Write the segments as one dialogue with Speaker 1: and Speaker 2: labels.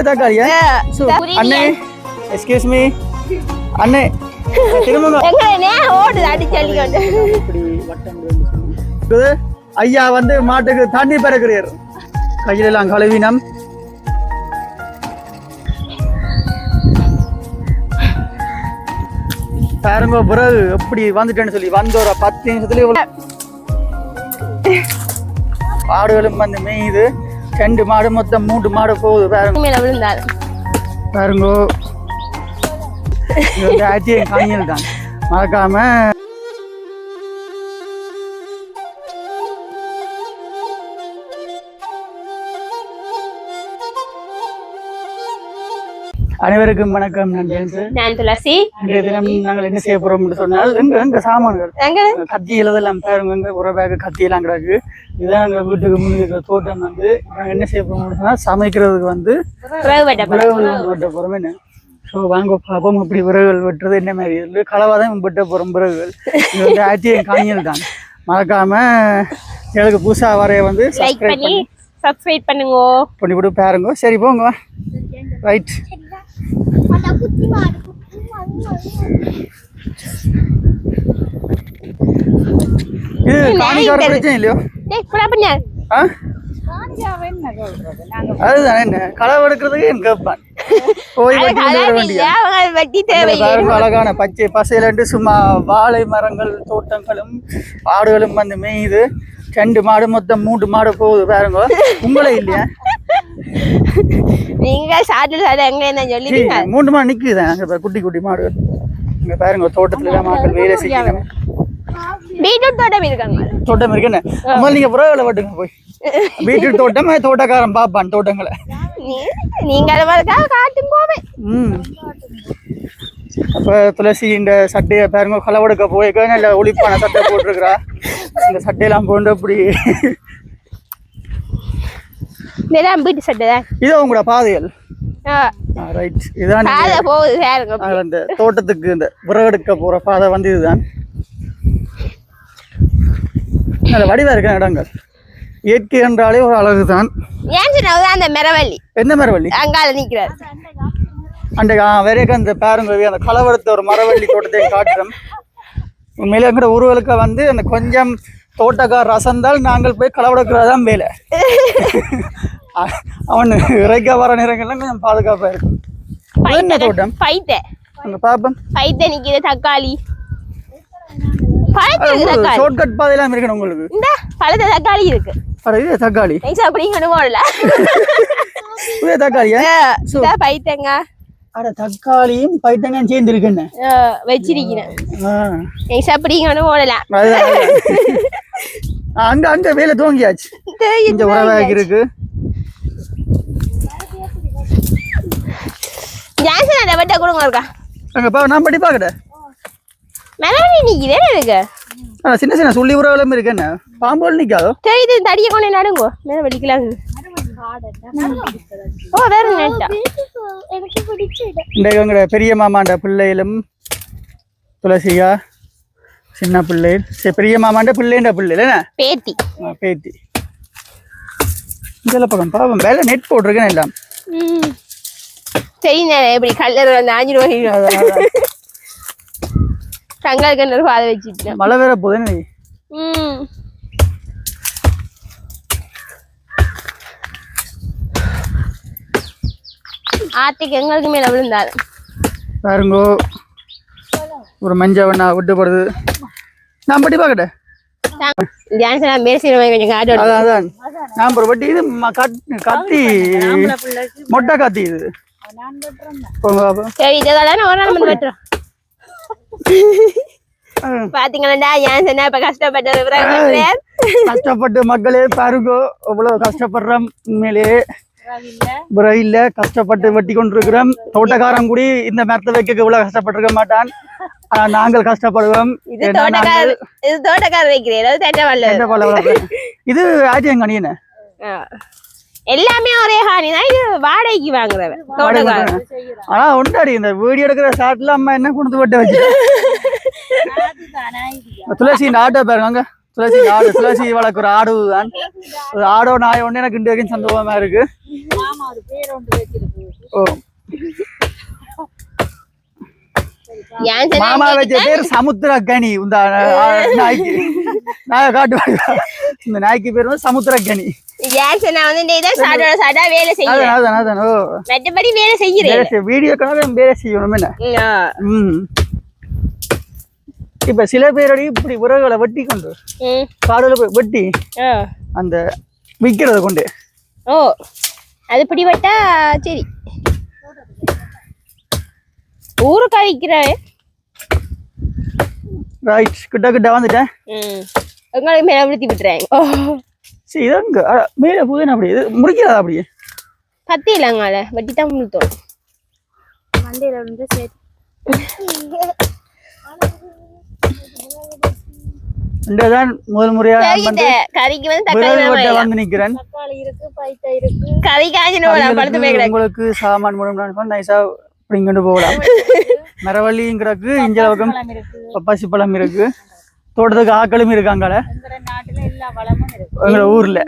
Speaker 1: தக்காளியா அண்ணே excuse me அண்ணே ஐயா வந்து மாட்டுக்கு தண்ணி பிறகுறார் கையில எல்லாம் கழுவினம் பாருங்க பிறகு எப்படி வந்துட்டேன்னு சொல்லி வந்த ஒரு 10 நிமிஷத்துல மாடுகளும் வந்து மேயுது 2 மாடு மொத்தம் 3 மாடு போகுது பாருங்க பாருங்க ஆச்சியம் காய்கள் தான் மறக்காம அனைவருக்கும் வணக்கம். நான் துளசி. இன்றைய தினம் நாங்கள் என்ன செய்ய போறோம் சொன்னால் எங்க சாமான்கள் கத்தி எழுதலாம் பாருங்க ஒரு பேக் கத்தி எல்லாம் கிடக்கு. இதுதான் எங்க வீட்டுக்கு முன்னுக்கு தோட்டம் வந்து நாங்கள் என்ன செய்ய போறோம்னு சொன்னா சமைக்கிறதுக்கு வந்து வெட்ட போறோம். என்ன ஸோ வாங்க பாப்போம் அப்படி விறகுகள் வெட்டுறது என்ன மாதிரி இருந்து கலவாதான் வெட்ட போறோம் விறகுகள். இது வந்து ஆச்சியம் காய்கள் தான் மறக்காம எனக்கு புதுசா வரைய வந்து
Speaker 2: சப்ஸ்கிரைப் பண்ணுங்க
Speaker 1: பண்ணி விட்டு பாருங்க. சரி போங்க ரைட். இது காணிக்கார பிரச்சனை இல்லையோ அதுதான் என்ன களவு எடுக்கிறதுக்கு என் கேட்பான் போய் அழகான பச்சை பசையிலண்டு சும்மா வாழை மரங்கள் தோட்டங்களும் ஆடுகளும் வந்து மேயுது 2 மாடு மொத்தம் 3 மாடு போகுது பாருங்க. உங்களே இல்லையா
Speaker 2: நீங்க எங்க சொல்லிங்க
Speaker 1: 3 மாடு நிக்குதான் அங்க குட்டி குட்டி மாடுகள் இங்க பாருங்க. தோட்டத்துல எல்லாம் மக்கள் வேலை செய்யணும்.
Speaker 2: பீட்ரூட் தோட்டம் இருக்காங்க.
Speaker 1: தோட்டம் இருக்குன்னு முதல்ல நீங்க புறவில் வட்டுங்க போய் பீட்ரூட் தோட்டம் தோட்டக்காரன் பாப்பான் தோட்டங்களை
Speaker 2: நீங்க காட்டும் போவே.
Speaker 1: அப்ப துளசி இந்த சட்டையை பாருங்க களவெடுக்க போயிருக்க நல்ல ஒளிப்பான சட்டை போட்டிருக்கிறா. இந்த சட்டையெல்லாம் போண்டு அப்படி
Speaker 2: வீட்டு சட்டை
Speaker 1: இது உங்களோட பாதைகள் ரைட். இதுதான் அந்த தோட்டத்துக்கு இந்த விறகெடுக்க போற பாதை வந்து இதுதான். நல்ல வடிவா இருக்க இடங்கள் இயற்கை என்றாலே ஒரு அழகுதான்.
Speaker 2: அந்த மரவள்ளி
Speaker 1: என்ன மரவள்ளி
Speaker 2: அங்கால நிக்கிறார்
Speaker 1: அந்த வேறேக்க அந்த பாருங்க அந்த களவெடுத்த ஒரு மரவள்ளி தோட்டத்தையும் காட்டுறோம். உண்மையிலே எங்கிட்ட ஊர்களுக்கு வந்து அந்த கொஞ்சம் தோட்டக்கார ரசந்தால் நாங்கள் போய் களவெடுக்கிறதான் வேலை. அவன் இறைக்க வர நேரங்கள்லாம் கொஞ்சம் பாதுகாப்பா இருக்கும். என்ன தோட்டம் அங்க பாப்போம்
Speaker 2: நிக்கிற தக்காளி
Speaker 1: ஷார்ட்கட் பாதையெல்லாம் இருக்கணும் உங்களுக்கு.
Speaker 2: இந்த பழத்த தக்காளி இருக்கு.
Speaker 1: இது தக்காளி
Speaker 2: அப்படிங்கன்னு போடல
Speaker 1: தக்காளியா
Speaker 2: பைத்தங்க
Speaker 1: அட தக்காளியும் பைத்தங்காயும் சேர்ந்து இருக்குன்னு
Speaker 2: வச்சிருக்கிறேன். அப்படிங்கன்னு போடலாம்.
Speaker 1: அங்க அங்க வேலை துவங்கியாச்சு. இந்த உறவாக இருக்கு.
Speaker 2: வெட்ட கொடுங்க இருக்கா
Speaker 1: அங்க நான் படி பாக்கட
Speaker 2: மரவள்ளி நிக்கிறேன் இருக்கு.
Speaker 1: சின்ன சின்ன சொல்லி உறவுகளும் இருக்கு. என்ன பாம்போல் நிக்காதோ
Speaker 2: தெரியுது. தடிய கொண்டு நடுங்கோ மரவள்ளிக்கலாம். ஓ வேற நெட்டா
Speaker 1: இந்த பெரிய மாமாண்ட பிள்ளைகளும் துளசியா சின்ன பிள்ளை பெரிய மாமாண்ட பிள்ளைண்ட பிள்ளை
Speaker 2: பேத்தி
Speaker 1: பேத்தி இதெல்லாம் பக்கம் பாவம் வேலை நெட் போட்டிருக்கேன் எல்லாம்.
Speaker 2: சரி எப்படி கல்லர் வந்து 5 ரூபாய் தங்கால் கண்ணூர் பாதை வச்சுட்டேன்.
Speaker 1: மழை வேற போதுன்னு
Speaker 2: ஆத்துக்கு எங்களுக்கு மேல விழுந்தாரு
Speaker 1: பாருங்கோ. ஒரு மஞ்சவண்ணா விட்டுப்படுது. நான் பட்டி பாக்கட்டேன் அதான் நான் ஒரு வட்டி இது கத்தி மொட்டை கத்தி இது
Speaker 2: பாத்தீங்களா ஏன் சொன்ன இப்ப
Speaker 1: கஷ்டப்பட்டு மக்களே பாருங்கோ எவ்வளவு கஷ்டப்படுறோம். உண்மையிலே இல்ல கஷ்டப்பட்டு வெட்டி கொண்டிருக்கிறோம். தோட்டக்காரன் கூடி இந்த மரத்தை வைக்க இவ்வளவு கஷ்டப்பட்டிருக்க மாட்டான். நாங்கள் கஷ்டப்படுவோம். இது ஆச்சியங்கனி
Speaker 2: எல்லாமே ஒரே ஹானி தான். இது வாடகைக்கு வாங்குறவன்.
Speaker 1: ஆனா ஒன்றாடி இந்த வீடியோ எடுக்கிற ஷாட்ல அம்மா என்ன கொண்டு வெட்ட வச்சு துளசி ஆட்டோ பாருங்க. துளசி வளர்க்குற ஆடு தான். ஆடோ நாய் ஒண்ணு எனக்கு இன்று வரைக்கும் சந்தோஷமா இருக்கு. மாமா வச்ச பேர் சமுத்திரக்கனி. இந்த நாய்க்கு நாய காட்டு இந்த நாய்க்கு பேர் வந்து சமுத்திரக்கனி. வீடியோக்காக வேலை செய்யணும் என்ன. இப்ப சில பேரோட இப்படி உறவுகளை வெட்டி கொண்டு காடுல போய் வெட்டி அந்த விக்கிறத கொண்டு
Speaker 2: அது பிடி வெட்டா சரி ஊருக்கா விக்கிறாரு.
Speaker 1: ரைட் கிட்ட கிட்ட வந்துட்டேன்.
Speaker 2: உங்களுக்கு மேல விழுத்தி விட்டுறாங்க.
Speaker 1: சரி இதங்க மேல போகுது அப்படி இது முடிக்கிறதா அப்படியே
Speaker 2: பத்தி இல்லைங்கால வெட்டி தான் முழுத்தோம் மண்டையில வந்து சரி.
Speaker 1: இந்ததான் முதல் முறையா
Speaker 2: கறிக்கு வந்து தக்காளி
Speaker 1: வந்து நிக்கிறேன்.
Speaker 2: கறி காய்ச்சி
Speaker 1: உங்களுக்கு சாமான் மூலம் நைஸா அப்படிங்கிட்டு போகலாம். மரவள்ளியும் கிடக்கு, இஞ்சல பக்கம் பப்பாசி பழம் இருக்கு, தோட்டத்துக்கு ஆக்களும் இருக்காங்கள எங்களோட ஊர்ல.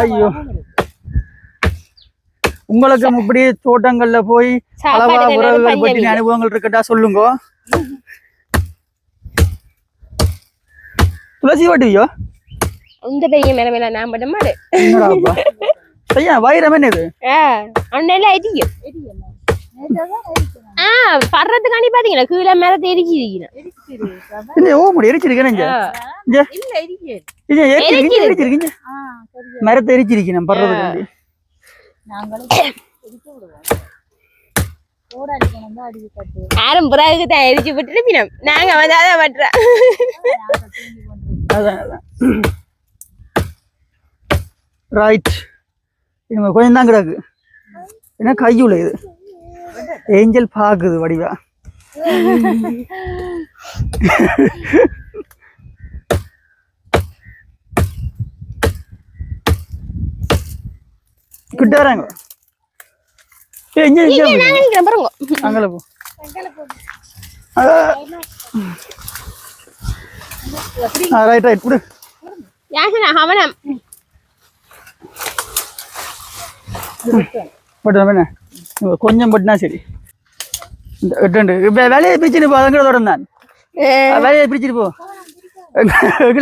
Speaker 1: ஐயோ உங்களுக்கு இப்படி தோட்டங்கள்ல போய் அளவா உறவுகள் பற்றின அனுபவங்கள் இருக்கட்டா சொல்லுங்க. துளசி வாட்டுவியோ
Speaker 2: இந்த பெரிய மேல மேல நான் பட மாடு
Speaker 1: ஐயா வைரம் என்னது
Speaker 2: அண்ணெல்லாம் எரியும். படுறதுக்காண்டி பாத்தீங்களா கீழே மேல எரிச்சிருக்கீங்க.
Speaker 1: மரத்தை எரிச்சிருக்கீங்க படுறதுக்காண்டி.
Speaker 2: யாரும் புறாவுக்கு தான் எரிச்சு விட்டு நாங்க வந்தாதான் பட்டுறோம்.
Speaker 1: ரைட் கொஞ்சம் தான் கிடக்கு. என்ன கையுள்ள இது ஏஞ்சல் பாக்குது வடிவா. கிட்ட வராங்க. அங்கல போ. ரைட் ரைட் புடு. கொஞ்சம் பட்டுனா சரி. வேலையை பிரிச்சுட்டு போ. அதங்கிற தோட்டம் தான் வேலையை பிரிச்சுட்டு போ.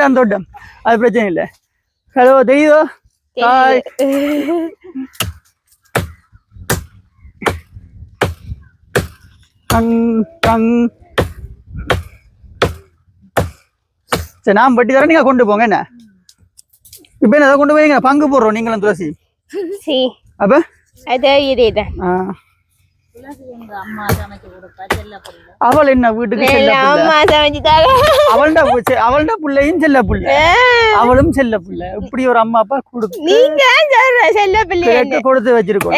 Speaker 1: அந்த தோட்டம் அது பிரச்சனை இல்லை. ஹலோ தெரியுதோ ஹாய். சரி நான் பட்டி தரேன் நீங்க கொண்டு போங்க. என்ன இப்ப என்ன கொண்டு போய் பங்கு போடுறோம் நீங்களும் துளசி. அப்ப அவள் என்ன வீட்டுக்கு அவள்டா பிள்ளையும் செல்ல புள்ள அவளும் செல்ல புள்ள. இப்படி ஒரு அம்மா அப்பா கொடுத்து வச்சிருக்கோம்.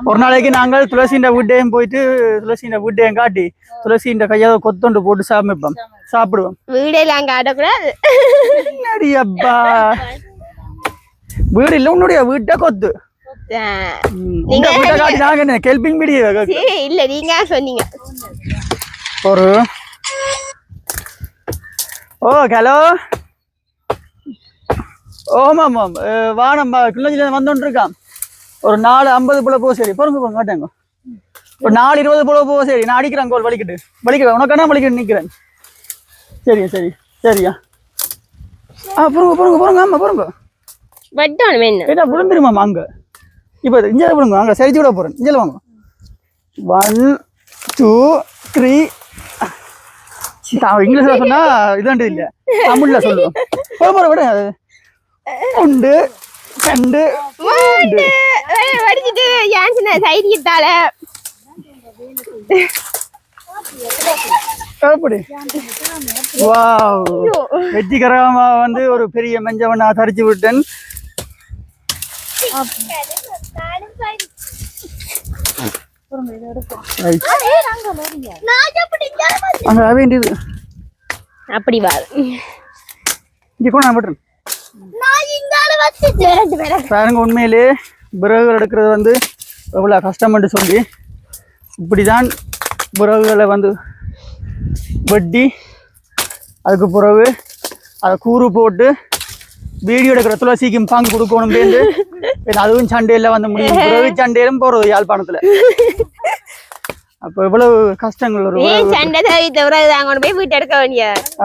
Speaker 1: ஒரு நாளைக்கு நாங்கள் துளசிண்ட வீட்டையும் போயிட்டு துளசிண்ட வீட்டையும் காட்டி துளசிண்ட கையாவது கொத்தொண்டு போட்டு சமைப்போம் சாப்பிடுவோம்.
Speaker 2: வீடெல்லாம் காட்டக்கூடாது.
Speaker 1: அப்பா வீடு இல்ல உன்னுடைய வீட்டை கொத்து வீட்டை காட்டி நாங்க என்ன கெல்பிங் வீடியோ
Speaker 2: இல்ல நீங்க சொன்னீங்க
Speaker 1: ஒரு ஓ ஹலோ ஓமாம் வானம் கிளஞ்சில வந்துட்டு இருக்கான். ஒரு 4:50 போல போக சரி பொறுங்க போங்க காட்டாங்க. ஒரு 4:20 போல போக சரி. நான் அடிக்கிறேன் கோல் வலிக்கிட்டு உனக்கான வலிக்கிட்டு நிக்கிறேன். சரியா சரி சரியா பொறுங்க ஆமா பொறுங்க ஏட்டா விழுந்துருமாமா அங்க. இப்ப இங்கே விடுங்க அங்க சரிச்சு விட போறேன். இங்கே வாங்க 1 2 3. இங்கிலீஷ்ல சொன்னா இதாண்டு இல்ல தமிழ்ல சொல்லுவோம். போற விட 1 2
Speaker 2: வடிச்சிட்டு யான்சன சைடு கிட்டால
Speaker 1: அப்படி வாவ் வெற்றிகரமா வந்து ஒரு பெரிய மஞ்சவனா தரிச்சு விட்டேன். அங்க வேண்டியது
Speaker 2: அப்படி வா
Speaker 1: இங்க கொண்டு நான் விட்டுறேன். பாருங்க உண்மையிலே விறகுகள் எடுக்கிறது வந்து எவ்வளோ கஷ்டம்னு சொல்லி இப்படிதான் விறகுகளை வந்து வெட்டி அதுக்கு பிறகு அதை கூறு போட்டு வீடியோ எடுக்கிற துளசிக்கும் பாங்கு கொடுக்கணும் பேருந்து அதுவும் சண்டையில் வந்து முடியும் விறகு சண்டையிலும் போகிறது யாழ்ப்பாணத்தில் அப்போ எவ்வளவு கஷ்டங்கள் வரும்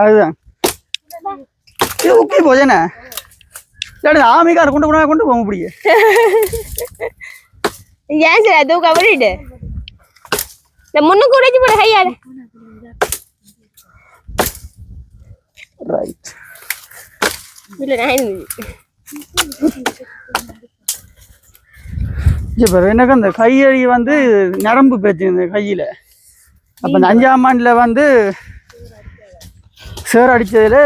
Speaker 1: அதுதான் ஓகே போஜனே இல்லாட்டி ஆமைக்கார கொண்டு போக முடியும்
Speaker 2: ஏன் சார் அது கவனிட்டு இந்த முன்னுக்கு உடைச்சு போட கையால
Speaker 1: ரைட்
Speaker 2: இல்ல நான்
Speaker 1: எனக்கு அந்த கையடி வந்து நரம்பு பிரச்சனை இந்த கையில அப்ப இந்த 5ஆம் ஆண்டுல வந்து சேர் அடிச்சதுல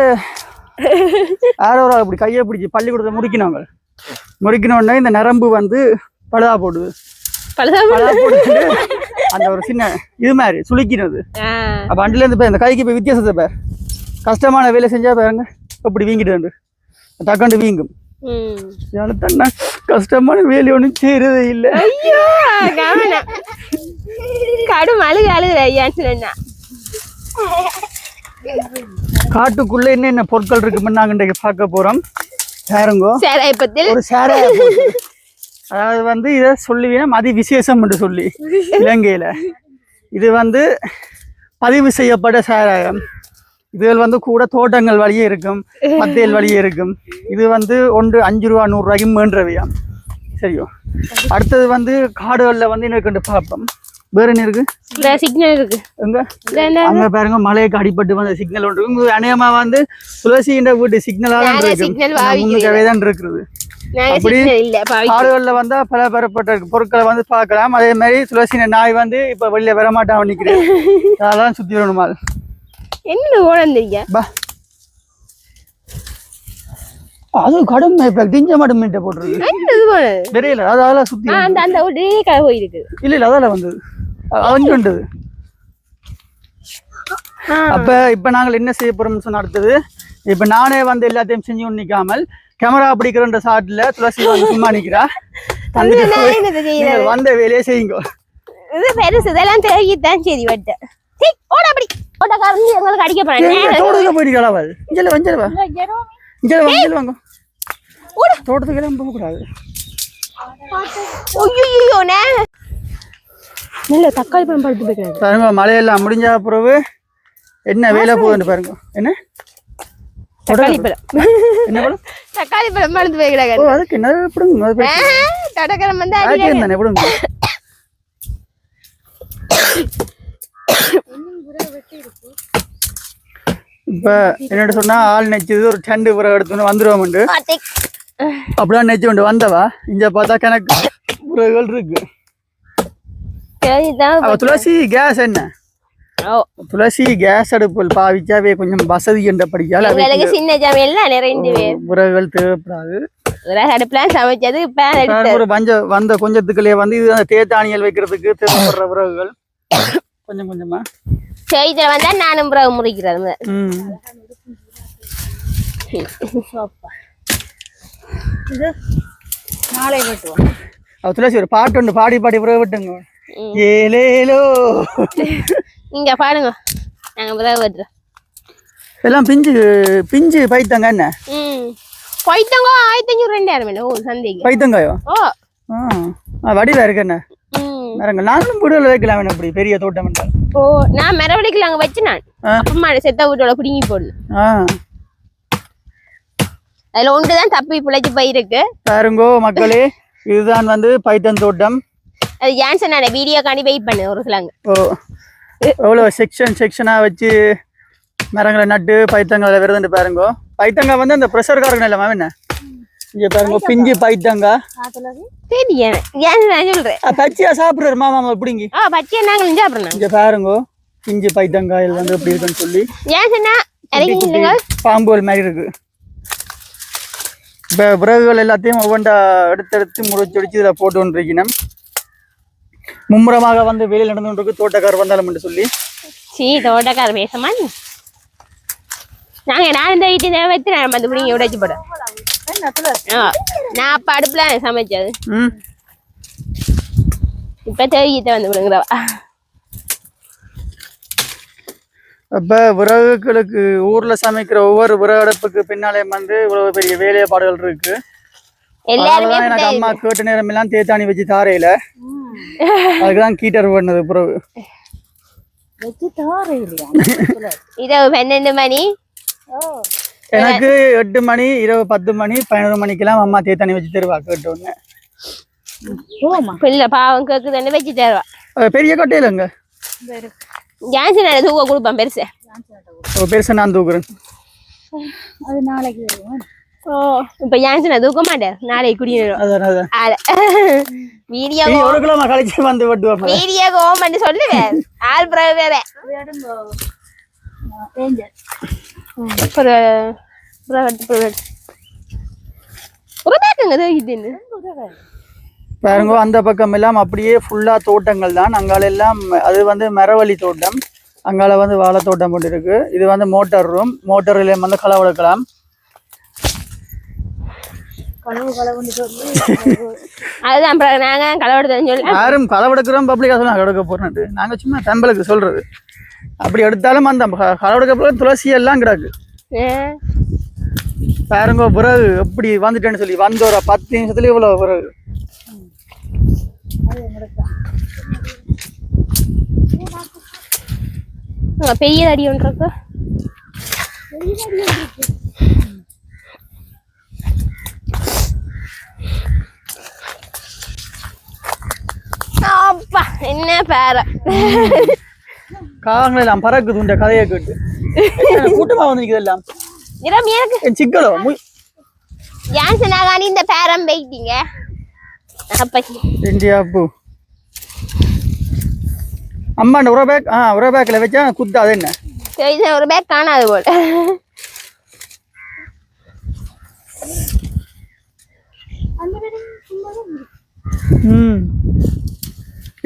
Speaker 1: யாரோ அப்படி கையை பிடிச்சி பள்ளிக்கூடத்தை முடிக்கணும்னா இந்த நரம்பு வந்து பழுதா போடுது அந்த ஒரு சின்ன இது மாதிரி சுளுக்கினது அப்ப அண்டுல இருந்து இந்த கைக்கு போய் வித்தியாசத்தை பேர் கஷ்டமான வேலை செஞ்சா பாருங்க அப்படி வீங்கிட்டு டக்காண்டு வீங்கும் தன்னா கஷ்டமான வேலை ஒண்ணும் செய்யறதே இல்லை
Speaker 2: கடும் அழுகு
Speaker 1: காட்டுக்குள்ள என்ன பொருட்கள் இருக்குன்னு நாங்க இன்றைக்கு பார்க்க போறோம் பாருங்கோ ஒரு சேரை அதாவது வந்து இதை சொல்லுவீங்கன்னா மதி விசேஷம் என்று சொல்லி இலங்கையில இது வந்து பதிவு செய்யப்பட்ட சாராயம் இதுகள் வந்து கூட தோட்டங்கள் வழியே இருக்கும் மத்தியல் வழியே இருக்கும் இது வந்து ஒன்று 5 ரூபா 100 ரூபாய்க்கு மேன்றவையாம் சரியோ அடுத்தது வந்து காடுகள்ல வந்து என்ன கண்டு பார்ப்போம் வேற என்ன இருக்கு
Speaker 2: சிக்னல் இருக்கு
Speaker 1: அங்க பாருங்க மலைக்கு அடிபட்டு வந்த சிக்னல் ஒன்று இருக்கு அநேகமா வந்து துளசின்ற வீட்டு சிக்னலாக தான் இருக்குது அப்படி காடுகள்ல வந்தா பல பெறப்பட்ட பொருட்களை வந்து பார்க்கலாம் அதே மாதிரி துளசி நாய் வந்து இப்ப வெளியில வரமாட்டான் நிக்கிறேன் அதெல்லாம் சுத்தி வரணுமா
Speaker 2: என்ன ஓடந்தீங்க
Speaker 1: அது கடும் டிஞ்ச மாட்டு மீட்டை போட்டுருக்கு தெரியல அதெல்லாம் சுத்தி
Speaker 2: அந்த ஒரே கதை போயிருக்கு
Speaker 1: இல்ல அதெல்லாம் வந்து அவஞ்சு அப்ப இப்ப நாங்கள் என்ன செய்ய போறோம்னு சொன்ன அடுத்தது இப்ப நானே வந்து எல்லாத்தையும் செஞ்சு நிக்காமல் கேமரா பிடிக்கிற சாட்ல துளசி வந்து சும்மா நிக்கிறா வந்த வேலையை செய்யுங்க
Speaker 2: இது பெருசு இதெல்லாம் தெரியுதான் சரி வட்ட ஓடபடி ஓட கறந்து எங்களுக்கு அடிக்க போறேன்
Speaker 1: தோட்டத்துக்கு போயிட்டு அவள் இங்க வா வாங்க தோட்டத்துக்கு எல்லாம் போக கூடாது
Speaker 2: ஐயோ நல்ல தக்காளி பழம் பழுத்து போய்க்கிறாங்க
Speaker 1: பாருங்க மழையெல்லாம் முடிஞ்ச பிறகு என்ன வேலை போகுதுன்னு பாருங்க என்ன
Speaker 2: தக்காளி பழம்
Speaker 1: என்ன பழம்
Speaker 2: தக்காளி பழம் பழுத்து போய்க்கிறாங்க
Speaker 1: அதுக்கு என்ன எப்படிங்க
Speaker 2: தடக்கரம் வந்து அடிக்கிறாங்க
Speaker 1: எப்படிங்க இப்ப என்னட்டு சொன்னா ஆள் நெச்சது ஒரு 2 புறம் எடுத்துன்னு வந்துருவோம் அப்படிதான் நெச்சு கொண்டு வந்தவா இங்க பார்த்தா கணக்கு புறகள் இருக்கு துளசி கேஸ் என்ன துளசி கேஸ் அடுப்பில் பாவிச்சாவே கொஞ்சம் வசதி என்ற படிக்கால
Speaker 2: சின்ன ஜாமியெல்லாம் நிறைய
Speaker 1: புறகள் தேவைப்படாது
Speaker 2: அடுப்புல சமைச்சது
Speaker 1: ஒரு வந்த கொஞ்சத்துக்குள்ளே வந்து இது தேத்தானியல் வைக்கிறதுக்கு தேவைப்படுற புறகுகள் கொஞ்சம் கொஞ்சமா
Speaker 2: செய்தில வந்தா நானும் புறவு முறிக்கிறது நாளை வெட்டுவோம்
Speaker 1: துளசி ஒரு பாட்டு ஒன்று பாடி புறவு விட்டுங்க ஏலேலோ
Speaker 2: இங்க பாடுங்க நாங்க புறவு வெட்டுறோம்
Speaker 1: எல்லாம் பிஞ்சு பைத்தங்க என்ன
Speaker 2: பைத்தங்க 1500 ஓ சந்தைக்கு
Speaker 1: பைத்தங்காயோ வடிவா இருக்கு என்ன மரங்கள் நாங்களும் வீடுகள் வைக்கலாம் அப்படி பெரிய தோட்டம்
Speaker 2: ஓ நான் மரவடிக்கல அங்க வச்சு நான் அப்பமா செத்த வீட்டோட புடுங்கி போடணும் அதுல ஒன்றுதான் தப்பி பிழைச்சு போயிருக்கு
Speaker 1: பாருங்கோ மக்களே இதுதான் வந்து பைத்தன் தோட்டம்
Speaker 2: அது ஏன்சன் நான் வீடியோ காண்டி வெயிட் பண்ணு ஒரு சிலங்க
Speaker 1: ஓ எவ்வளவு செக்ஷனா வச்சு மரங்களை நட்டு பைத்தங்களை வருதுன்னு பாருங்கோ பைத்தங்க வந்து அந்த ப்ரெஷர் காரங்க இல்ல என்ன இங்க பாருங்க பிஞ்சு பைத்தங்க
Speaker 2: தெரியும் ஏன் நான் சொல்றேன்
Speaker 1: பச்சையா சாப்பிடுறாரு மாமா பிடிங்கி
Speaker 2: பச்சையா நாங்களும் சாப்பிடுறோம்
Speaker 1: இங்க பாருங்க பிஞ்சு பைத்தங்காயில் வந்து எப்படி இருக்குன்னு சொல்லி
Speaker 2: ஏன் சொன்னா
Speaker 1: பாம்புகள் மாதிரி இருக்கு இப்ப விறகுகள் எல்லாத்தையும் ஒவ்வொன்றா எடுத்து முடிச்சு இதில் போட்டு கொண்டிருக்கணும் மும்முரமாக வந்து வெளியில் நடந்து கொண்டிருக்கு தோட்டக்கார் வந்தாலும் என்று சொல்லி
Speaker 2: தோட்டக்கார பேசமா நான் இந்த வீட்டு வச்சு நான் வந்து பிடிங்க உடைச்சு போட நான் அப்ப அடுப்புல சமைச்சது
Speaker 1: ம்
Speaker 2: இப்ப தேயிட்ட வந்து விடுங்கிறவா
Speaker 1: அப்ப விறகுகளுக்கு ஊர்ல சமைக்கிற ஒவ்வொரு விறகு அடுப்புக்கு பின்னாலே வந்து இவ்வளவு பெரிய வேலைப்பாடுகள் இருக்கு.
Speaker 2: எல்லாருமே
Speaker 1: எனக்கு அம்மா கேட்ட நேரம் எல்லாம் தேத்தாணி வச்சு தாரையில அதுக்குதான் கீட்டர் பண்ணது பிறகு
Speaker 2: இரவு 12 மணி
Speaker 1: எனக்கு 8 மணி இரவு 10 மணி 11 மணிக்கெல்லாம் அம்மா தேத்தாணி வச்சு தருவா கேட்டோன்னு.
Speaker 2: பிள்ளை பாவம் கேக்குதுன்னு வச்சு தருவா.
Speaker 1: பெரிய கட்டையிலங்க
Speaker 2: ஜான்சன் தூக்க கொடுப்பேன் பெருசு
Speaker 1: பெருசா நான் தூக்குறேன்.
Speaker 3: அது நாளைக்கு
Speaker 2: இப்ப ஜான்சன் தூக்க மாட்டேன் நாளைக்கு குடியிடும் வீடியோ
Speaker 1: 1 கிலோ கழிச்சு வந்து வெட்டுவாங்க.
Speaker 2: வீடியோ கோம் பண்ணி சொல்லுவேன் ஆள் பிறகு வேற
Speaker 1: பாருங்க அந்த பக்கம் எல்லாம் அப்படியே ஃபுல்லா தோட்டங்கள் தான். அங்கால எல்லாம் அது வந்து மரவள்ளி தோட்டம், அங்கால வந்து வாழை தோட்டம் போட்டு இருக்கு. இது வந்து மோட்டார் ரூம், மோட்டர்ல வந்து களை வளர்க்கலாம்.
Speaker 2: அதுதான் நாங்க களவெடுத்தோம் சொல்லி
Speaker 1: யாரும் களவெடுக்கிறோம் பப்ளிக்கா சொல்ல களவெடுக்க போறோம். நாங்க சும்மா தம்பளுக்கு சொல்றது. அப்படி எடுத்தாலும் அந்த களவெடுக்க போற துளசி எல்லாம் கிடக்கு. பாருங்க விறகு எப்படி வந்துட்டேன்னு சொல்லி வந்த ஒரு 10 நிமிஷத்துல இவ்வளவு விறகு.
Speaker 2: பெரிய அடி ஒன்று இருக்கு. அப்பா என்ன பேர
Speaker 1: காவங்கள் எல்லாம் பறக்குது இந்த கதையை கேட்டு கூட்டமா வந்து நிற்குதெல்லாம் சிக்கலோ
Speaker 2: ஜான்சனாகானி இந்த பேரம் போயிட்டீங்க
Speaker 1: இந்தியா பூ அம்மா ஒரு பேக் ஒரு பேக்ல வச்சா குத்து அது என்ன
Speaker 2: ஒரு பேக் காணாது போல.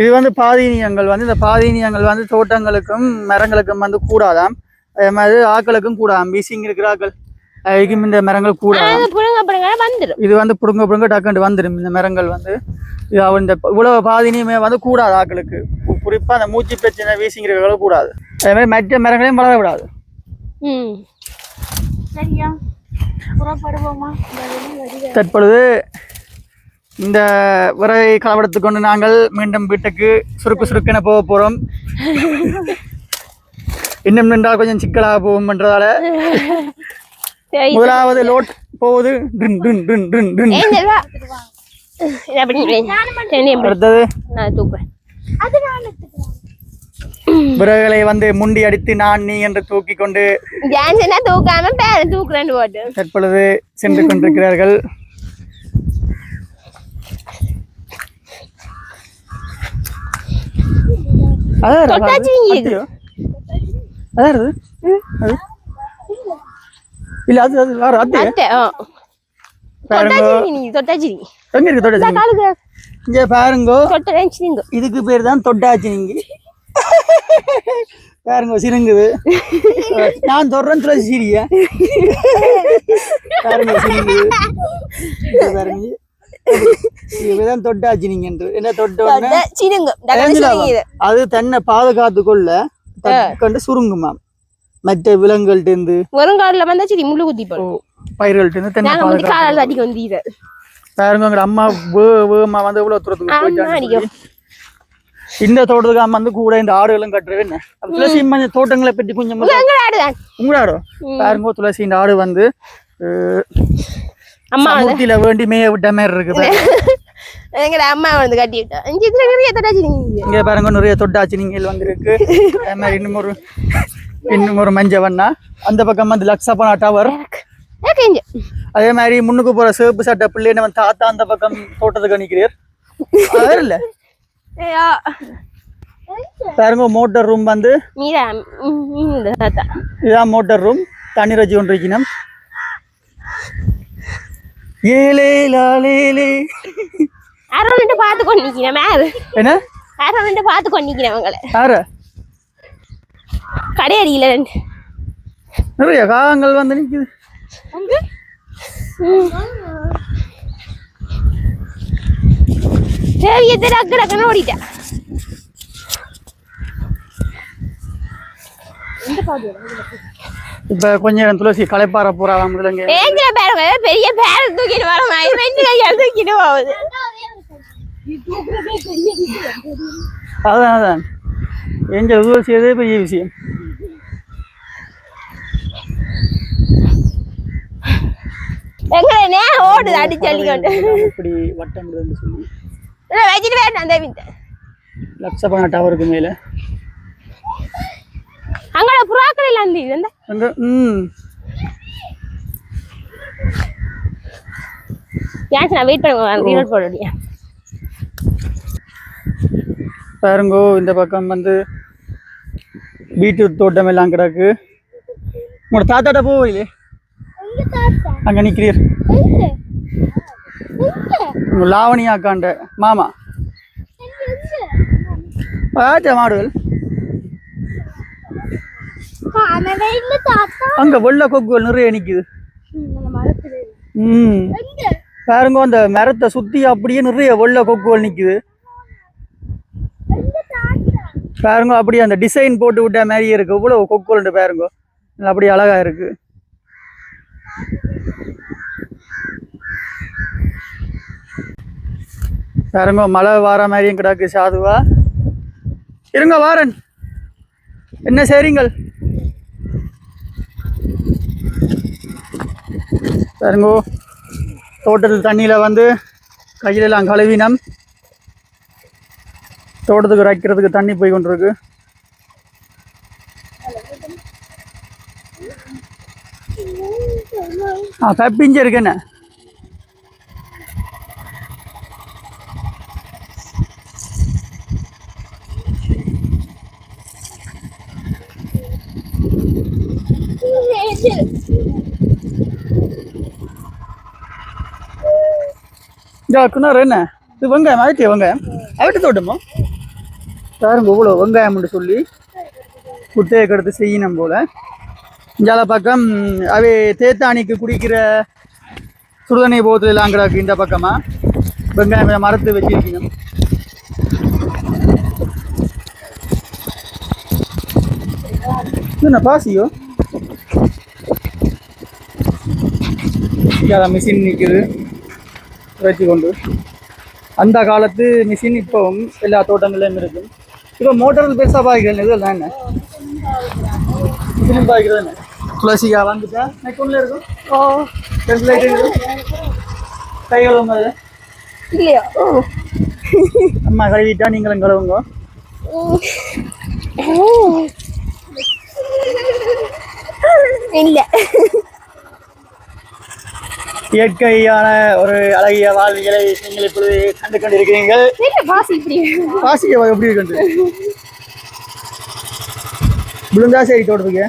Speaker 1: இது வந்து பாதீனியங்கள் வந்து இந்த பாதீனியங்கள் வந்து தோட்டங்களுக்கும் மரங்களுக்கும் வந்து கூடாதாம். அதே மாதிரி ஆக்களுக்கும் கூடாதாம். வீசிங் இருக்கிற ஆக்கள் அதுக்கும் இந்த மரங்கள் கூடாதாம். இது வந்து புடுங்க புடுங்க டக்குண்டு வந்துடும் இந்த மரங்கள் வந்து. இது இந்த இவ்வளவு பாதினியுமே வந்து கூடாது ஆக்களுக்கு. குறிப்பா அந்த மூச்சு பிரச்சனை வீசிங்கிறவங்களும் கூடாது. அதே மாதிரி மற்ற மரங்களையும் வளர விடாது. தற்பொழுது இந்த விறகை களவெடுத்து கொண்டு நாங்கள் மீண்டும் வீட்டுக்கு சுருக்கு சுருக்கென போக போறோம். இன்னும் நின்றால் கொஞ்சம் சிக்கலாக போகும் என்றதால முதலாவது லோட் போகுது. அடுத்தது விறகுகளை வந்து முண்டி அடித்து நான் நீ என்று தூக்கி கொண்டு தற்பொழுது சென்று கொண்டிருக்கிறார்கள். இல்ல அது அது வேற அத்தை எங்க இருக்கு தொட்டாச்சி? இங்க பாருங்க இதுக்கு பேர் தான் தொட்டாச்சினிங்க. பாருங்க சிறுங்குது. நான் தொடர்றேன் துளசி சீரியா பாருங்க சிறுங்குது. பாருங்க இதுதான் தொட்டாச்சு நீங்க என்ன தொட்டோன்னு அது தன்னை பாதுகாத்து கொள்ள கண்டு சுருங்குமா மற்ற விலங்குகள்ட்ட இருந்து
Speaker 2: வருங்கால வந்தா சரி முள்ளு குத்தி
Speaker 1: பயிர்கள்ட்ட இருந்து தன்னை பாதுகாத்து. பாருங்க அம்மா வேகமா வந்து இவ்வளவு தூரத்துக்கு போயிட்டாங்க. இந்த தோட்டத்துக்கு அம்மா வந்து கூட இந்த ஆடுகளும் கட்டுறது என்ன துளசி தோட்டங்களை பற்றி கொஞ்சம் உங்களாடோ பாருங்க துளசி இந்த ஆடு வந்து அம்மாத்தில வேண்டி மேய விட்ட மாதிரி இருக்குது.
Speaker 2: அம்மா வந்து கட்டிட்டா
Speaker 1: இங்க பாருங்க நிறைய தொட்டாச்சு நீங்கள் வந்திருக்கு. அதே மாதிரி இன்னும் ஒரு மஞ்ச வண்ணா அந்த பக்கம் வந்து லக்ஸபனா டவர். அதே மாதிரி முன்னுக்கு போற சேப்பு சட்டை பிள்ளைன்னு வந்து தாத்தா அந்த பக்கம் தோட்டத்துக்கு நிற்கிறார். அது இல்ல பாருங்க மோட்டர் ரூம் வந்து இதான் மோட்டர் ரூம். தண்ணீர் வச்சு கொண்டு இருக்கணும்.
Speaker 2: பாத்து
Speaker 1: என்ன
Speaker 2: பாத்து கொண்டிருக்கிறவங்களை
Speaker 1: கடையடியில நிறைய காகங்கள் வந்து நிக்குது.
Speaker 2: சரி எத்தனை டக்கு டக்குன்னு ஓடிட்டேன்.
Speaker 1: இப்ப கொஞ்ச நேரம் துளசி களைப்பாற போறா முதலங்க
Speaker 2: ஏஞ்சல பாருங்க பெரிய பேர தூக்கிட்டு வர மாதிரி ரெண்டு கையால தூக்கிட்டு போகுது.
Speaker 1: அதான் ஏஞ்சல் துளசி எதே பெரிய விஷயம்.
Speaker 2: எங்கனே ஓடுது அடிச்சு அடிக்கொண்டு
Speaker 1: இப்படி வட்டம் சொல்லி
Speaker 2: வச்சுட்டு வேண்டாம் அந்த வீட்டை
Speaker 1: லட்சபண டவருக்கு மேல
Speaker 2: அங்கட புறாக்கள் எல்லாம் இருந்தது
Speaker 1: அங்க
Speaker 2: நான் வெயிட் பண்ணுவேன் ரீலோட் போடுறியா
Speaker 1: பாருங்கோ. இந்த பக்கம் வந்து பீட்ரூட் தோட்டம் எல்லாம் கிடக்கு. உங்களோட தாத்தாட்ட போவிலே அங்க நிக்கிறீர் லாவணி அக்காண்ட மாமா மாடுகள் அங்க வெள்ள கொக்குகள் நிறைய நிக்குது. பாருங்க அந்த மரத்தை சுத்தி அப்படியே நிறைய வெள்ள கொக்குகள் நிக்குது. பாருங்க அப்படியே அந்த டிசைன் போட்டு விட்ட மாதிரியே இருக்கு. இவ்வளவு கொக்குகள் பாருங்க அப்படியே அழகா இருக்கு. பாருங்க மழை வார மாதிரியும் கிடக்கு. சாதுவா இருங்க வாரன் என்ன செய்றீங்கள்? பாருங்க தோட்டத்தில் தண்ணியில வந்து கையிலெல்லாம் கழுவினம். தோட்டத்துக்கு வைக்கிறதுக்கு தண்ணி போய் கொண்டிருக்கு. பெப்பிஞ்சு இருக்கு என்ன குனார் என்ன இது வெங்காயம் ஆயிட்டு வெங்காயம் அவிட்டு தோட்டமோ பாருங்க இவ்வளோ வெங்காயம்னு சொல்லி குட்டையை கெடுத்து செய்யணும் போல. இஞ்சால பக்கம் அவை தேத்தாணிக்கு குடிக்கிற சுடுதண்ணி போத்துல எல்லாம் கிடக்கு. இந்த பக்கமா வெங்காயம் மரத்து வச்சிருக்கணும். என்ன பாசியோ மிஷின் நிற்குது வச்சு கொண்டு. அந்த காலத்து மிஷின் இப்போவும் எல்லா தோட்டங்களையும் இருக்கு. இப்போ மோட்டர்கள் பெருசாக பாய்க்கிறேன் இதெல்லாம் என்ன மிஷினும் பாய்க்கிறது என்ன துளசிக்கா வந்துட்டேன் நெக்குள்ள இருக்கும். கை கழுவுங்க அது
Speaker 2: இல்லையா?
Speaker 1: அம்மா கழுவிட்டா நீங்களும் கழுவுங்க.
Speaker 2: இல்ல
Speaker 1: இயற்கையான ஒரு அழகிய வாழ்வியலை நீங்கள் இப்பொழுது கண்டு கொண்டிருக்கிறீர்கள். பாசி எப்படி இருக்கு விழுந்தா சரி தோட்டத்துக்கு.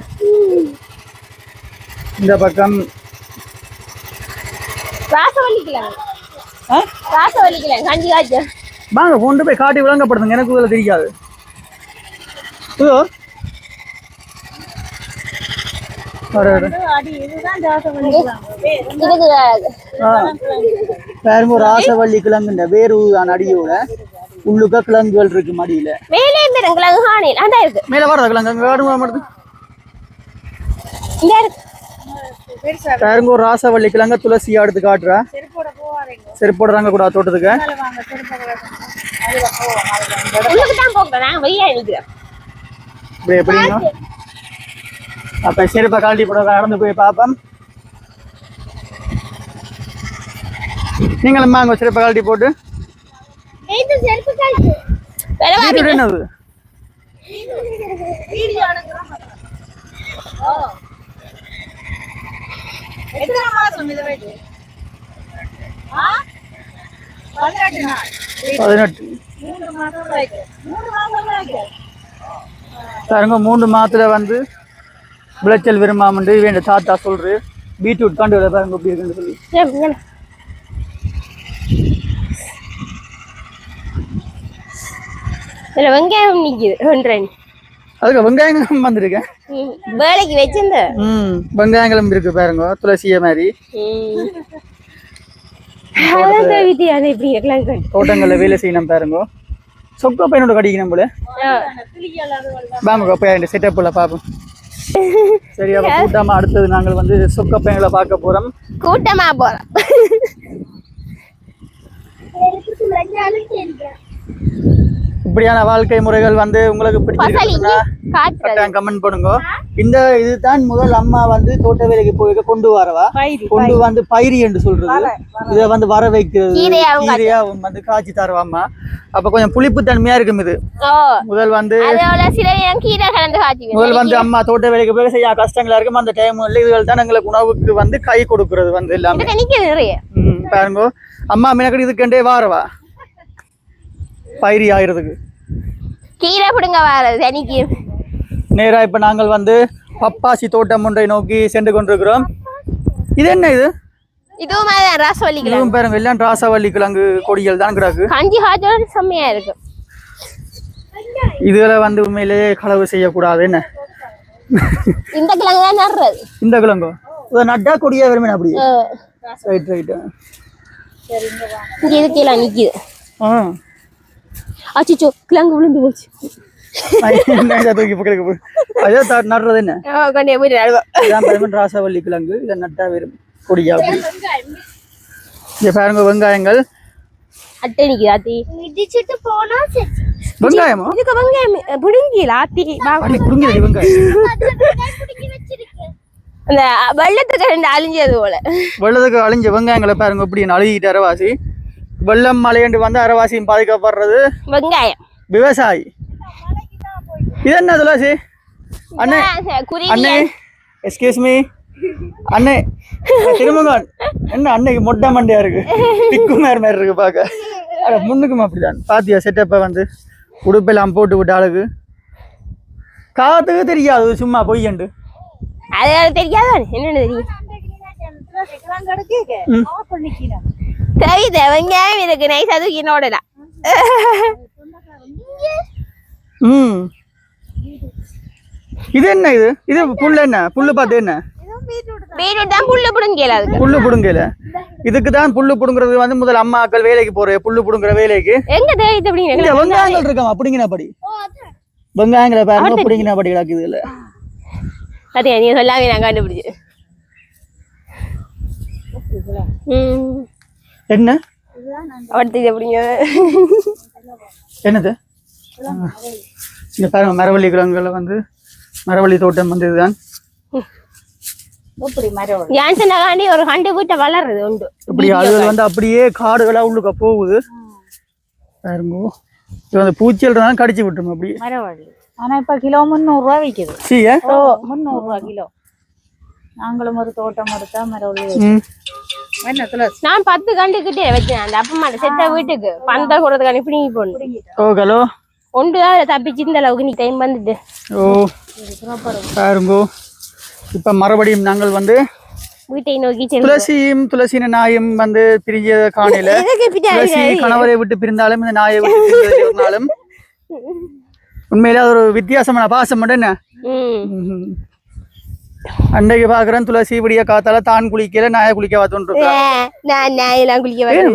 Speaker 1: இந்த பக்கம் வாங்க கொண்டு போய் காட்டி விளங்கப்படுத்துங்க. எனக்கு இதில் தெரியாது. பாருங்க ராசவள்ளி கிழங்குன்ற வேறுதான் அடியோட உள்ளுக்க கிழங்குகள் இருக்கு மடியில. மேல வர்றது கிழங்கு பாருங்க ராசவள்ளி கிழங்க துளசியா எடுத்து காட்டுறா. செருப்போடுறாங்க கூட தோட்டத்துக்கு. இப்படி எப்படிங்க அப்ப செருப்பை காட்டி போட நடந்து போய் பார்ப்போம். நீங்களும் வாங்க செருப்பை காட்டி போட்டு. என்னது பாருங்க 3 மாதத்துல வந்து விளைச்சல் விரும்பாமண்டு வேண்ட தாத்தா சொல்று. பீட்ரூட் காண்டு பாருங்க எப்படி இருக்குன்னு சொல்லி.
Speaker 2: வெங்காயம் நிக்குது.
Speaker 1: அதுக்கு வெங்காயம் வந்திருக்கேன்.
Speaker 2: வேலைக்கு வச்சிருந்த
Speaker 1: வெங்காயங்களும் இருக்கு பாருங்க, துளசிய மாதிரி. தோட்டங்கள்ல வேலை செய்யணும் பாருங்க. சொக்க பையனோட கடிக்கணும் போல. வாங்க போய் செட்டப்ல பாப்போம். சரி, அப்ப கூட்டமா அடுத்தது நாங்கள் வந்து சொக்க பையங்களை பார்க்க போறோம்.
Speaker 2: கூட்டமா போறோம்.
Speaker 1: இப்படியான வாழ்க்கை முறைகள் வந்து உங்களுக்கு பிடிச்சிருக்குன்னா கமெண்ட் பண்ணுங்க. இந்த இதுதான் முதல் அம்மா வந்து தோட்ட வேலைக்கு போய் கொண்டு வரவா, கொண்டு வந்து பயிரி என்று சொல்றது. இதை வந்து வர வைக்கிறது, கீரையா வந்து காய்ச்சி தருவாமா. அப்ப கொஞ்சம் புளிப்பு தன்மையா இருக்கும். இது முதல் வந்து அம்மா தோட்ட வேலைக்கு போய் செய்ய கஷ்டங்களா இருக்கும். அந்த டைம் இதுகள் தான் எங்களுக்கு உணவுக்கு வந்து கை கொடுக்கறது வந்து எல்லாமே. பாருங்க, அம்மா மீனக்கடி இதுக்கண்டே வாரவா பயிரி ஆகிறதுக்கு
Speaker 2: கீரை பிடுங்க வாரது தனிக்கு.
Speaker 1: நேரா இப்ப நாங்கள் வந்து பப்பாசி தோட்டம் ஒன்றை நோக்கி சென்று கொண்டிருக்கிறோம். இது என்ன இது?
Speaker 2: இதுவும் ராசவள்ளி கிழங்கு.
Speaker 1: இதுவும் பாருங்க, எல்லாம் ராசவள்ளி கிழங்கு கொடிகள் தான் கிடக்கு.
Speaker 2: கஞ்சி காய்ச்சல் செம்மையா இருக்கு.
Speaker 1: இதுல வந்து உண்மையிலேயே களவு செய்யக்கூடாது. என்ன
Speaker 2: இந்த கிழங்கு தான் நடுறது.
Speaker 1: இந்த கிழங்கு நட்டா கொடியா வருமே அப்படி. Right right.
Speaker 2: இது கீழே நிக்குது. அச்சோ, கிழங்கு விழுந்து போச்சு. நடுறது என்ன ராசவள்ளி கிழங்கு. இதை நட்டா வரும் கொடியா. பாருங்க வெங்காயங்கள் வெங்காயமா? அந்த வெள்ளத்துக்கு ரெண்டு அழிஞ்சது போல.
Speaker 1: வெள்ளத்துக்கு அழிஞ்ச வெங்காயங்களை பாருங்க இப்படி அழுகிட்டு அரவாசி. வெள்ளம் மழையண்டு வந்து அரவாசியும் பாதிக்கப்படுறது வெங்காயம். விவசாயி இது என்ன துளசி? அண்ணே அண்ணே எக்ஸ்கியூஸ் மீ அண்ணே, திரும்பங்க. என்ன அன்னைக்கு மொட்டை மண்டையா இருக்கு, பிக்குமார் மாதிரி இருக்கு பாக்க. அட முன்னுக்கும் அப்படிதான் பாத்தியா செட்டப்ப வந்து உடுப்பெல்லாம் போட்டு விட்டு அழகு. காத்துக்கு தெரியாது, சும்மா பொய்யண்டு
Speaker 2: தெரியாது. என்னன்னு தெரியும் வெங்காயம் இருக்கு. நைஸ் அதுக்கு என்னோடலாம்.
Speaker 1: இது என்ன? இது இது புல்லு. என்ன புல்லு? பார்த்து என்ன
Speaker 2: பீட்ரூட் தான். புல்லு புடுங்கல. அதுக்கு
Speaker 1: புல்லு புடுங்கல. இதுக்கு தான் புல்லு புடுங்கிறது வந்து முதல் அம்மாக்கள் வேலைக்கு போற புல்லு புடுங்குற வேலைக்கு.
Speaker 2: எங்க தெரியுது அப்படிங்க
Speaker 1: வெங்காயங்கள் இருக்காம அப்படிங்கிற படி வெங்காயங்களை பாருங்க அப்படிங்கிற படி கிடக்குது. இல்ல
Speaker 2: அதே நீ சொல்லாமே நான் கண்டுபிடிச்சு.
Speaker 1: என்ன
Speaker 2: அடுத்தது எப்படிங்க?
Speaker 1: என்னது? இந்த பாருங்க மரவள்ளி கிழங்குல வந்து மரவள்ளி தோட்டம் வந்து இதுதான்.
Speaker 2: ஒரு கண்டு வீட்டை வளருது உண்டு.
Speaker 1: இப்படி அதுகள் வந்து அப்படியே காடுகளா உள்ளுக்க போகுது பாருங்க. இது வந்து பூச்சிகள் தான் கடிச்சு விட்டுரும் அப்படி.
Speaker 3: ஆனா இப்ப கிலோ 300 ரூபாய் விக்குது. 300 ரூபாய் கிலோ. நாங்களும் ஒரு தோட்டம் எடுத்தா மரவள்ளி.
Speaker 2: நான் 10 கண்டுகிட்டே வச்சேன். அந்த அப்பமா செத்த வீட்டுக்கு பந்த கொடுறதுக்கான பிடிங்கி போடணும்.
Speaker 1: ஓ ஹலோ
Speaker 2: ஒன்றுதான் தப்பிச்சு இந்த அளவுக்கு நீ டைம் வந்துட்டு.
Speaker 1: ஓ பாருங்க, இப்ப மறுபடியும் நாங்கள் வந்து
Speaker 2: வீட்டை நோக்கி
Speaker 1: துளசியின் நாயும் வந்து பிரிய காணையில. கணவரை விட்டு பிரிந்தாலும் இந்த நாயை விட்டு பிரிந்தாலும் உண்மையில அது ஒரு வித்தியாசமான பாசம் மட்டும். என்ன அன்றைக்கு பாக்குறேன் துளசி விடிய காத்தால தான் குளிக்கல, நாயை குளிக்க பார்த்து.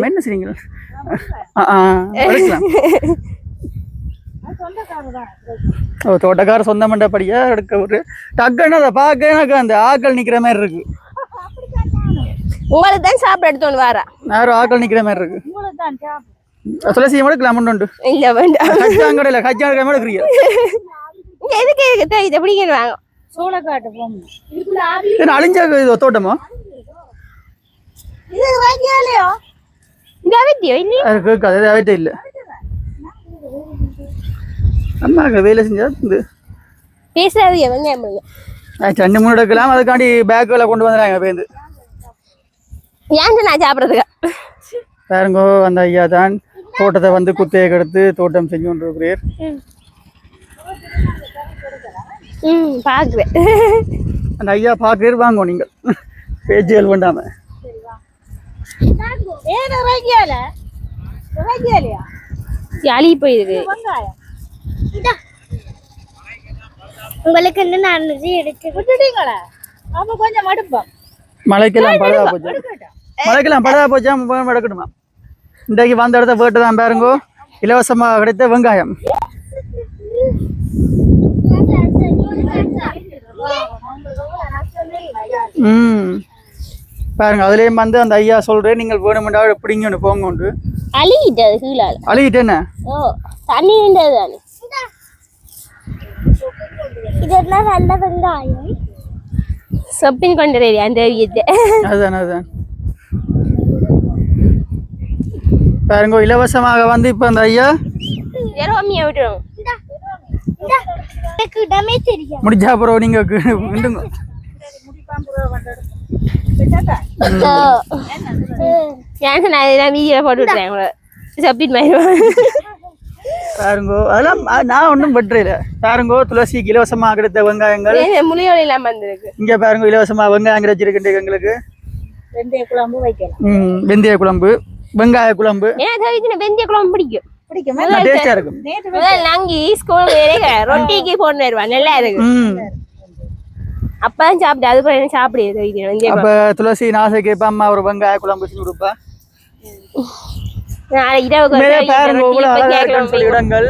Speaker 1: என்ன செய்றீங்க? தோட்டக்கார சொந்த மண்டபடியா எடுக்க ஒரு டக்குன்னு அதை பார்க்க எனக்கு அந்த ஆக்கள் நிக்கிற மாதிரி இருக்கு.
Speaker 2: உங்களுக்கு தான் சாப்பிட எடுத்து வர
Speaker 1: யாரும் ஆக்கள் நிக்கிற மாதிரி இருக்கு. துளசி எடுக்கலாம் உண்டு.
Speaker 2: இல்ல வேண்டாம்,
Speaker 1: கச்சாங்கடையில கச்சாங்க எடுக்கிறீங்க.
Speaker 2: எதுக்கு இது எப்படிங்க வாங்க
Speaker 3: சோளக்காட்டு போங்க.
Speaker 1: அழிஞ்ச தோட்டமா கேட்காது இல்ல. அம்மா வேலை செஞ்சா
Speaker 2: பேசுறாது.
Speaker 1: சண்டை மூணு எடுக்கலாம், அதுக்காண்டி பேக்குல கொண்டு வந்துடுறாங்க பேருந்து.
Speaker 2: ஏன் நான் சாப்பிட்றதுக்கா
Speaker 1: பாருங்கோ, அந்த ஐயா தான் தோட்டத்தை வந்து குத்தையை கெடுத்து தோட்டம் செஞ்சு கொண்டு இருக்கிறார்.
Speaker 2: பாக்குறேன்
Speaker 1: அந்த ஐயா பாக்குறாரு. வாங்க நீங்க பேச்சுகள் வேண்டாம.
Speaker 2: அழி போயிருக்கு. உங்களுக்கு என்ன நடந்துச்சு எடுத்து
Speaker 3: விட்டுட்டீங்களா அப்ப கொஞ்சம் மடுப்போம்
Speaker 1: மழைக்கெல்லாம் பழுதா போச்சு மழைக்கெல்லாம் பழுதா போச்சா எடுக்கணுமா இன்றைக்கு வந்த இடத்த போட்டு தான் பாருங்க இலவசமாக கிடைத்த வெங்காயம் பாருங்க அதுலயும் வந்து அந்த ஐயா சொல்றேன் நீங்கள் வேணுமெண்டா எப்படிங்க போங்க உண்டு
Speaker 2: அழுகிட்டது கீழால
Speaker 1: அழுகிட்டு என்ன
Speaker 2: ஓ தண்ணி நின்றதுதானே இதெல்லாம் நல்ல வெங்காயம் சொப்பின் கொண்டு அந்த
Speaker 1: அதுதான் பாருங்க இலவசமாக வந்து இப்ப அந்த ஐயா
Speaker 2: விட்டுரும் இடமே தெரியும்
Speaker 1: முடிஞ்சா அப்புறம் நீங்க விண்டுங்க பாருங்கோ அதெல்லாம் நான் ஒன்றும் பற்றல பாருங்கோ துளசிக்கு இலவசமாக கிடைத்த வெங்காயங்கள் இங்க பாருங்க இலவசமா வெங்காயம் கிடைச்சிருக்கு எங்களுக்கு
Speaker 3: வெந்தய குழம்பு வைக்கலாம்
Speaker 1: வெந்தய குழம்பு வெங்காய குழம்பு
Speaker 2: வெந்தய குழம்பு பிடிக்கும்
Speaker 1: டேஸ்டா இருக்கும்
Speaker 2: ரொட்டிக்கு போட்டு நல்லா இருக்கு அப்பதான் சாப்பிடு அதுக்கு சாப்பிடு
Speaker 1: அப்ப துளசி நாசை கேப்பா அம்மா ஒரு வெங்காய குழம்பு செஞ்சு கொடுப்பா இடங்கள்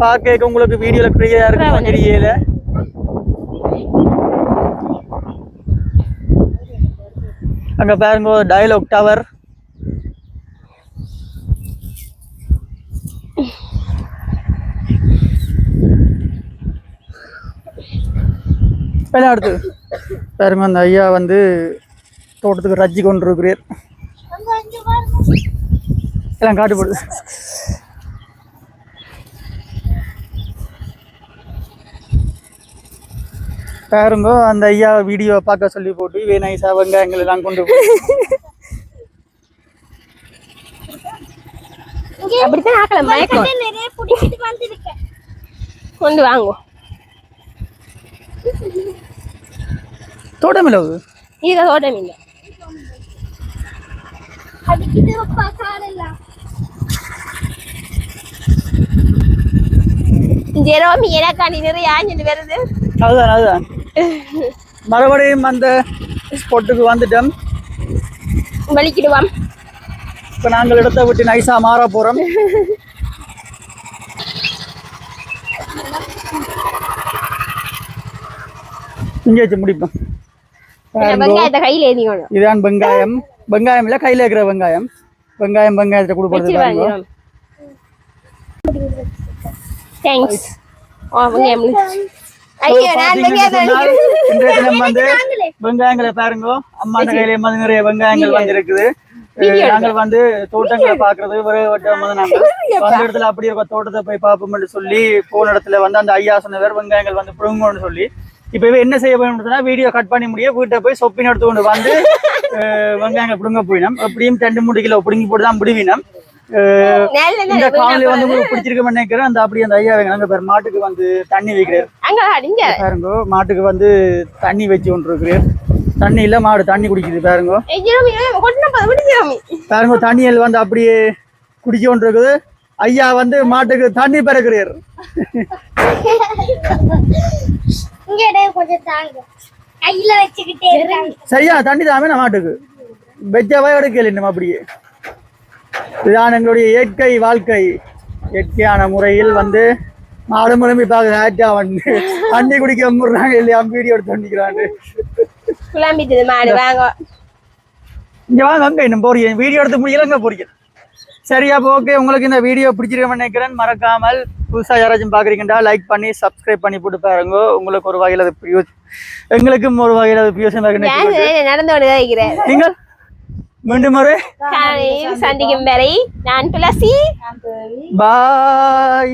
Speaker 1: பார்க்க உங்களுக்கு வீடியோல கிளியரா இருக்கு தெரியல அங்க பாருங்க டயலாக் டவர் அடுத்து பாருங்க அந்த ஐயா வந்து தோட்டத்துக்கு ரஜ்ஜி கொண்டு இருக்கிறார் எல்லாம் காட்டு போடுது பாருங்க அந்த ஐயா வீடியோ பார்க்க சொல்லி போட்டு நைஸா வெங்காயங்கள் எல்லாம் கொண்டு
Speaker 2: கொண்டு வாங்க
Speaker 1: தோட்டம் இல்லை
Speaker 2: இது தோட்டம் இல்லை ஜெரோமி எனக்காண்டி நிறைய ஆஞ்சு வருது
Speaker 1: அதுதான் மறுபடியும் அந்த ஸ்பாட்டுக்கு வந்துட்டோம்
Speaker 2: வலிக்கிடுவாம்
Speaker 1: இப்போ நாங்கள் இடத்த விட்டு நைஸா மாற போறோம் இங்கே வச்சு முடிப்போம்
Speaker 2: வெங்காயத்தை கையில ஏறிக்கணும்
Speaker 1: இதான் வெங்காயம் வெங்காயம் இல்ல கையில இருக்கிற வெங்காயம் வெங்காயத்தை கொடுப்பது பாருங்க
Speaker 2: தேங்க்ஸ்
Speaker 1: வெங்காயங்களை பாருங்க அம்மா கையில நிறைய வெங்காயங்கள் வந்து இருக்குது நாங்கள் வந்து தோட்டங்களை பாக்குறது நாங்கள் இடத்துல அப்படி இருக்க தோட்டத்தை போய் பார்ப்போம்னு சொல்லி போன இடத்துல வந்து அந்த ஐயா சொன்னவர் வெங்காயங்கள் வந்து புடுங்கன்னு சொல்லி இப்பவே என்ன செய்ய வேணும்னா வீடியோ கட் பண்ணி முடிய வீட்டை போய் சொப்பின் எடுத்து கொண்டு வந்து வெங்காயங்கள் புடுங்க போயினோம் எப்படியும் 2-3 கிலோ புடுங்கி போட்டு தான் முடிவினோம் இந்த காலையில வந்து உங்களுக்கு பிடிச்சிருக்க நினைக்கிறேன் அந்த அப்படி அந்த ஐயா நாங்க பேர் மாட்டுக்கு வந்து தண்ணி வைக்கிறார் பாருங்க மாட்டுக்கு வந்து தண்ணி வச்சு கொண்டு இருக்கிறார் தண்ணி இல்ல மாடு தண்ணி குடிக்குது பாருங்க பாருங்க தண்ணியில் வந்து அப்படியே குடிச்சு கொண்டு இருக்குது ஐயா வந்து மாட்டுக்கு தண்ணி பிறக்கிறார் சரியா தண்ணி தாமே நான் மாட்டுக்கு வெஜ்ஜாவே எடுக்கல இன்னும் அப்படியே இதுதான் எங்களுடைய இயற்கை வாழ்க்கை இயற்கையான முறையில் வந்து மாடு முழுமை பார்க்க வந்து தண்ணி குடிக்க முடுறாங்க இல்லையா வீடியோ எடுத்து பண்ணிக்கிறாங்க இங்க வாங்க அங்க இன்னும் போறீங்க வீடியோ எடுத்து முடியல அங்க போறீங்க சரியா ஓகே உங்களுக்கு இந்த வீடியோ பிடிச்சிருக்கேன்னு நினைக்கிறேன் மறக்காமல் புதுசா யாராச்சும் பாக்குறீங்கடா லைக் பண்ணி சப்ஸ்கிரைப் பண்ணி போட்டு பாருங்க உங்களுக்கு ஒரு வகையில் அது எங்களுக்கும் ஒரு வகையில் அது பிரியோசனம்
Speaker 2: நடந்து
Speaker 1: நீங்கள் மீண்டும் ஒரு
Speaker 2: சந்திக்கும் வரை நான் துளசி
Speaker 1: பாய்.